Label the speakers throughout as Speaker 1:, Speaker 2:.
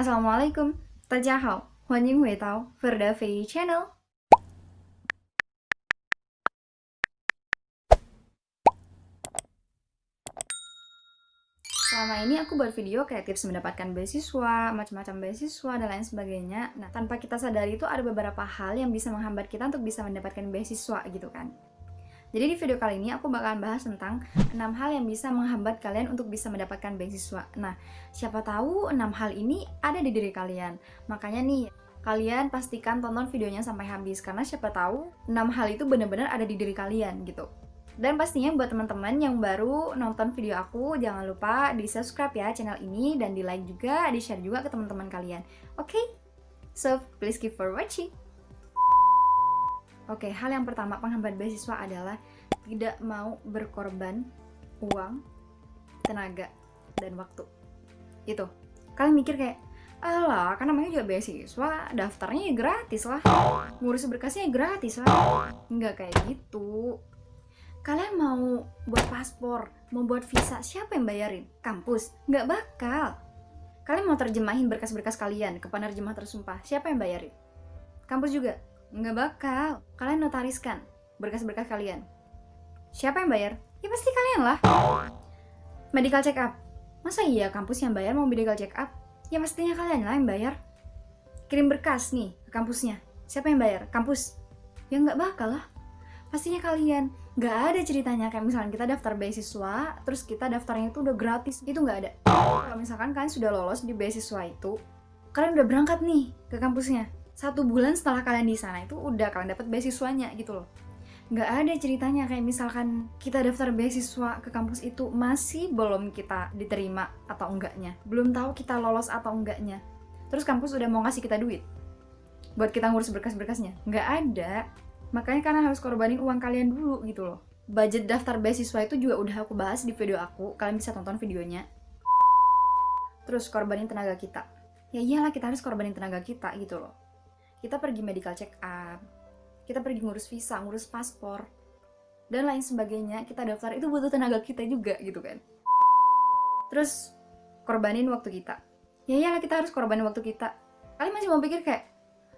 Speaker 1: Assalamualaikum, 大家好，欢迎回到 Ferda Fei Channel。Selama ini aku buat video kayak tips mendapatkan beasiswa, macam-macam beasiswa, dan lain sebagainya. Nah, tanpa kita sadari itu ada beberapa hal yang bisa menghambat kita untuk bisa mendapatkan beasiswa gitu kan. Jadi di video kali ini aku bakalan bahas tentang 6 hal yang bisa menghambat kalian untuk bisa mendapatkan beasiswa. Nah, siapa tahu 6 hal ini ada di diri kalian. Makanya nih, kalian pastikan tonton videonya sampai habis karena siapa tahu 6 hal itu benar-benar ada di diri kalian gitu. Dan pastinya buat teman-teman yang baru nonton video aku, jangan lupa di subscribe ya channel ini dan di like juga, di share juga ke teman-teman kalian. Oke? So, please keep for watching. Oke, hal yang pertama penghambat beasiswa adalah tidak mau berkorban uang, tenaga, dan waktu. Itu. Kalian mikir kayak, alah, kan namanya juga beasiswa, daftarnya ya gratis lah. Ngurus berkasnya ya gratis lah. Nggak kayak gitu. Kalian mau buat paspor, mau buat visa, siapa yang bayarin? Kampus? Nggak bakal. Kalian mau terjemahin berkas-berkas kalian ke penerjemah tersumpah, siapa yang bayarin? Kampus juga? Nggak bakal. Kalian notariskan berkas-berkas kalian, siapa yang bayar? Ya pasti kalian lah. Medical check up? Masa iya kampus yang bayar mau medical check up? Ya pastinya kalian lah yang bayar. Kirim berkas nih ke kampusnya, siapa yang bayar? Kampus? Ya nggak bakal lah. Pastinya kalian. Nggak ada ceritanya kayak misalnya kita daftar beasiswa terus kita daftarnya itu udah gratis, itu nggak ada. Kalau misalkan kalian sudah lolos di beasiswa itu, kalian udah berangkat nih ke kampusnya, 1 bulan setelah kalian di sana itu udah kalian dapat beasiswanya gitu loh. Nggak ada ceritanya kayak misalkan kita daftar beasiswa ke kampus itu masih belum kita diterima atau enggaknya, belum tahu kita lolos atau enggaknya, terus kampus udah mau ngasih kita duit buat kita ngurus berkas-berkasnya. Nggak ada. Makanya kalian harus korbanin uang kalian dulu gitu loh. Budget daftar beasiswa itu juga udah aku bahas di video aku, kalian bisa tonton videonya. Terus korbanin tenaga kita. Ya iyalah, kita harus korbanin tenaga kita gitu loh. Kita pergi medical check up, kita pergi ngurus visa, ngurus paspor, dan lain sebagainya. Kita daftar itu butuh tenaga kita juga gitu kan. Terus korbanin waktu kita. Ya iyalah, kita harus korbanin waktu kita. Kalian masih mau pikir kayak,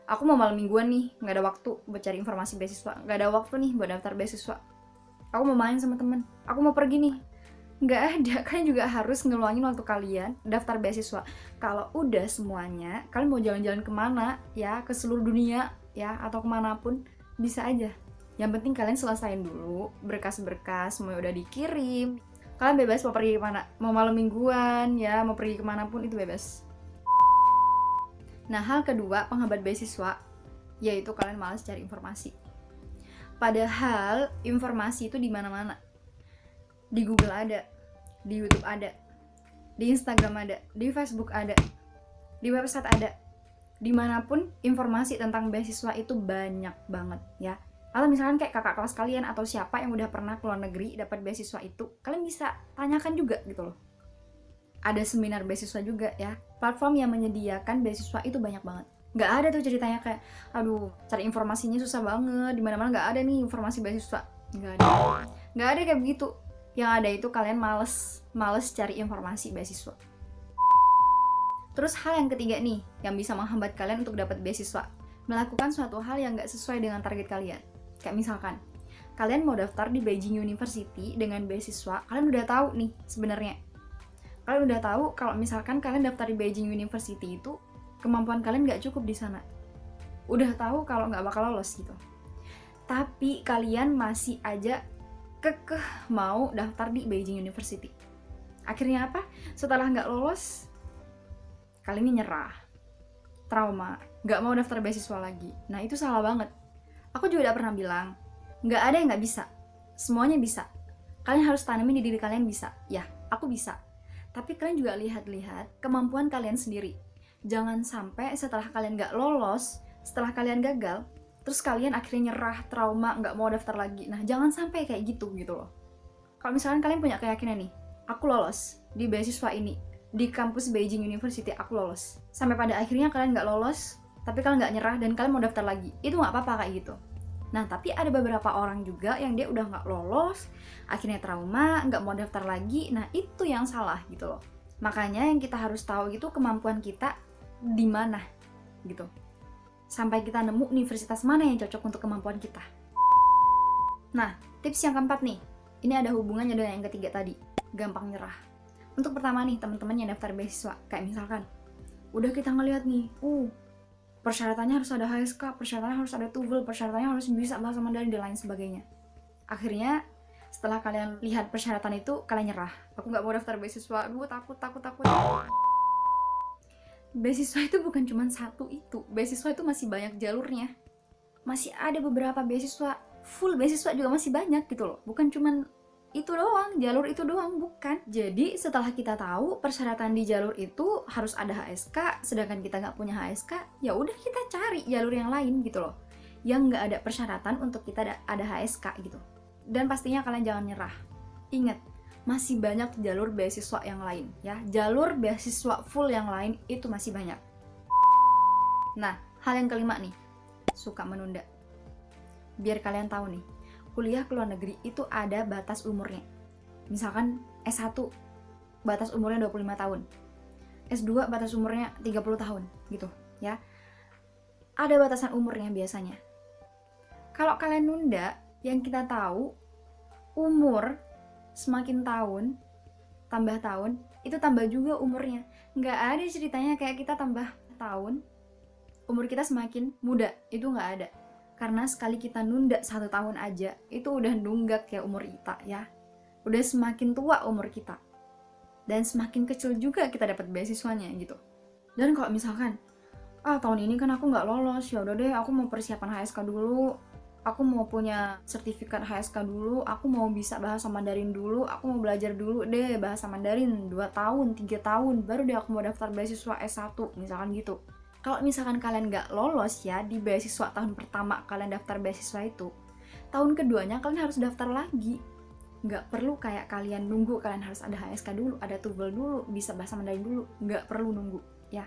Speaker 1: aku mau malam mingguan nih, nggak ada waktu buat cari informasi beasiswa, nggak ada waktu nih buat daftar beasiswa, aku mau main sama temen, aku mau pergi nih. Nggak ada. Kalian juga harus ngeluangin waktu kalian daftar beasiswa. Kalau udah semuanya, kalian mau jalan-jalan kemana ya, ke seluruh dunia ya, atau kemanapun, bisa aja. Yang penting kalian selesain dulu berkas-berkas, mau udah dikirim. Kalian bebas mau pergi kemana, mau malam mingguan ya, mau pergi kemanapun itu bebas. Nah, hal kedua penghambat beasiswa yaitu kalian malas cari informasi. Padahal informasi itu di mana-mana. Di Google ada, di YouTube ada, di Instagram ada, di Facebook ada, di website ada. Dimanapun informasi tentang beasiswa itu banyak banget ya. Atau misalkan kayak kakak kelas kalian atau siapa yang udah pernah keluar negeri dapat beasiswa itu, kalian bisa tanyakan juga gitu loh. Ada seminar beasiswa juga ya. Platform yang menyediakan beasiswa itu banyak banget. Nggak ada tuh ceritanya kayak, aduh, cari informasinya susah banget, dimana-mana nggak ada nih informasi beasiswa. Nggak ada. Nggak ada kayak begitu. Yang ada itu kalian males cari informasi beasiswa. Terus hal yang ketiga nih, yang bisa menghambat kalian untuk dapat beasiswa. Melakukan suatu hal yang nggak sesuai dengan target kalian. Kayak misalkan, kalian mau daftar di Beijing University dengan beasiswa, kalian udah tahu nih sebenarnya. Kalian udah tahu kalau misalkan kalian daftar di Beijing University itu kemampuan kalian nggak cukup di sana. Udah tahu kalau nggak bakal lolos gitu. Tapi kalian masih aja kekeh mau daftar di Beijing University. Akhirnya apa? Setelah nggak lolos, kalian nyerah, trauma, nggak mau daftar beasiswa lagi. Nah itu salah banget. Aku juga udah pernah bilang, nggak ada yang nggak bisa. Semuanya bisa. Kalian harus tanamin di diri kalian bisa. Ya, aku bisa. Tapi kalian juga lihat-lihat kemampuan kalian sendiri. Jangan sampai setelah kalian gak lolos, setelah kalian gagal, terus kalian akhirnya nyerah, trauma, gak mau daftar lagi. Nah, jangan sampai kayak gitu loh. Kalau misalkan kalian punya keyakinan nih, aku lolos di beasiswa ini, di kampus Beijing University aku lolos. Sampai pada akhirnya kalian gak lolos, tapi kalian gak nyerah dan kalian mau daftar lagi. Itu gak apa-apa kayak gitu. Nah, tapi ada beberapa orang juga yang dia udah nggak lolos, akhirnya trauma, nggak mau daftar lagi. Nah, itu yang salah gitu loh. Makanya yang kita harus tahu gitu kemampuan kita di mana gitu. Sampai kita nemu universitas mana yang cocok untuk kemampuan kita. Nah, tips yang keempat nih. Ini ada hubungannya dengan yang ketiga tadi. Gampang nyerah. Untuk pertama nih, teman-teman yang daftar beasiswa. Kayak misalkan, udah kita ngeliat nih, persyaratannya harus ada HSK, persyaratannya harus ada TOEFL, persyaratannya harus bisa bahasa Mandarin, dan lain sebagainya. Akhirnya, setelah kalian lihat persyaratan itu, kalian nyerah. Aku nggak mau daftar beasiswa, takut. Beasiswa itu bukan cuma satu itu. Beasiswa itu masih banyak jalurnya. Masih ada beberapa beasiswa, full beasiswa juga masih banyak gitu loh. Bukan cuma itu doang, jalur itu doang, bukan. Jadi setelah kita tahu persyaratan di jalur itu harus ada HSK, sedangkan kita nggak punya HSK, ya udah kita cari jalur yang lain gitu loh, yang nggak ada persyaratan untuk kita ada HSK gitu. Dan pastinya kalian jangan nyerah. Ingat, masih banyak jalur beasiswa yang lain ya. Jalur beasiswa full yang lain itu masih banyak. Nah, hal yang kelima nih, suka menunda. Biar kalian tahu nih, kuliah ke luar negeri itu ada batas umurnya. Misalkan S1 batas umurnya 25 tahun. S2 batas umurnya 30 tahun gitu ya. Ada batasan umurnya biasanya. Kalau kalian nunda, yang kita tahu umur semakin tahun, tambah tahun, itu tambah juga umurnya. Nggak ada ceritanya kayak kita tambah tahun, umur kita semakin muda. Itu nggak ada. Karena sekali kita nunda 1 tahun aja, itu udah nunggak ya umur kita ya. Udah semakin tua umur kita. Dan semakin kecil juga kita dapat beasiswanya gitu. Dan kalau misalkan, tahun ini kan aku nggak lolos, ya udah deh aku mau persiapan HSK dulu. Aku mau punya sertifikat HSK dulu, aku mau bisa bahasa Mandarin dulu, aku mau belajar dulu deh bahasa Mandarin 2 tahun, 3 tahun, baru deh aku mau daftar beasiswa S1, misalkan gitu. Kalau misalkan kalian nggak lolos ya di beasiswa tahun pertama kalian daftar beasiswa itu, tahun keduanya kalian harus daftar lagi. Nggak perlu kayak kalian nunggu, kalian harus ada HSK dulu, ada TOEFL dulu, bisa bahasa Mandarin dulu, nggak perlu nunggu ya.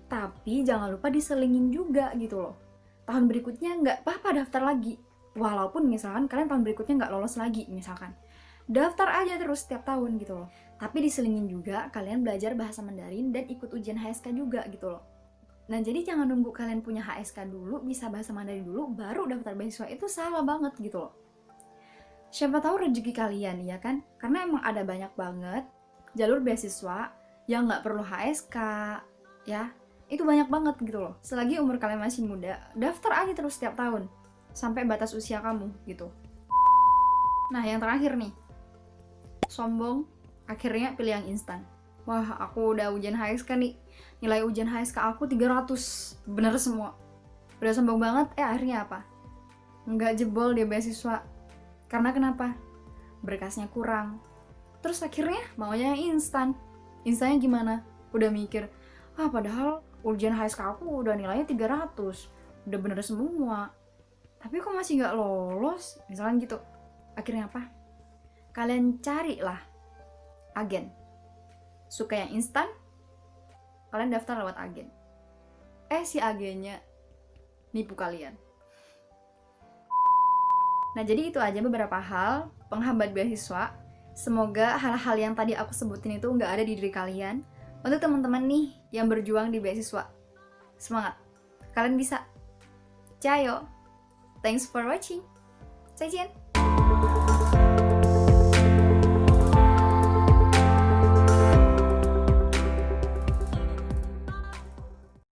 Speaker 1: Tapi jangan lupa diselingin juga gitu loh. Tahun berikutnya nggak apa-apa daftar lagi. Walaupun misalkan kalian tahun berikutnya nggak lolos lagi misalkan. Daftar aja terus setiap tahun gitu loh. Tapi diselingin juga kalian belajar bahasa Mandarin dan ikut ujian HSK juga gitu loh. Nah jadi jangan nunggu kalian punya HSK dulu, bisa bahasa Mandarin dulu, baru daftar beasiswa. Itu salah banget gitu loh. Siapa tahu rezeki kalian ya kan? Karena emang ada banyak banget jalur beasiswa yang nggak perlu HSK ya. Itu banyak banget gitu loh. Selagi umur kalian masih muda, daftar aja terus setiap tahun sampai batas usia kamu gitu. Nah, yang terakhir nih. Sombong, akhirnya pilih yang instan. Wah, aku udah ujian HSK nih. Nilai ujian HSK aku 300. Bener semua. Udah sombong banget, akhirnya apa? Nggak jebol dia beasiswa. Karena kenapa? Berkasnya kurang. Terus akhirnya maunya yang instan. Instannya gimana? Udah mikir, padahal ujian HSK aku udah nilainya 300, udah bener semua, tapi kok masih nggak lolos, misalkan gitu. Akhirnya apa? Kalian carilah agen. Suka yang instan, kalian daftar lewat agen. Si agennya nipu kalian. Nah jadi itu aja beberapa hal penghambat beasiswa. Semoga hal-hal yang tadi aku sebutin itu nggak ada di diri kalian. Untuk teman-teman nih yang berjuang di beasiswa, semangat, kalian bisa. Jayo. Thanks for watching. 再见。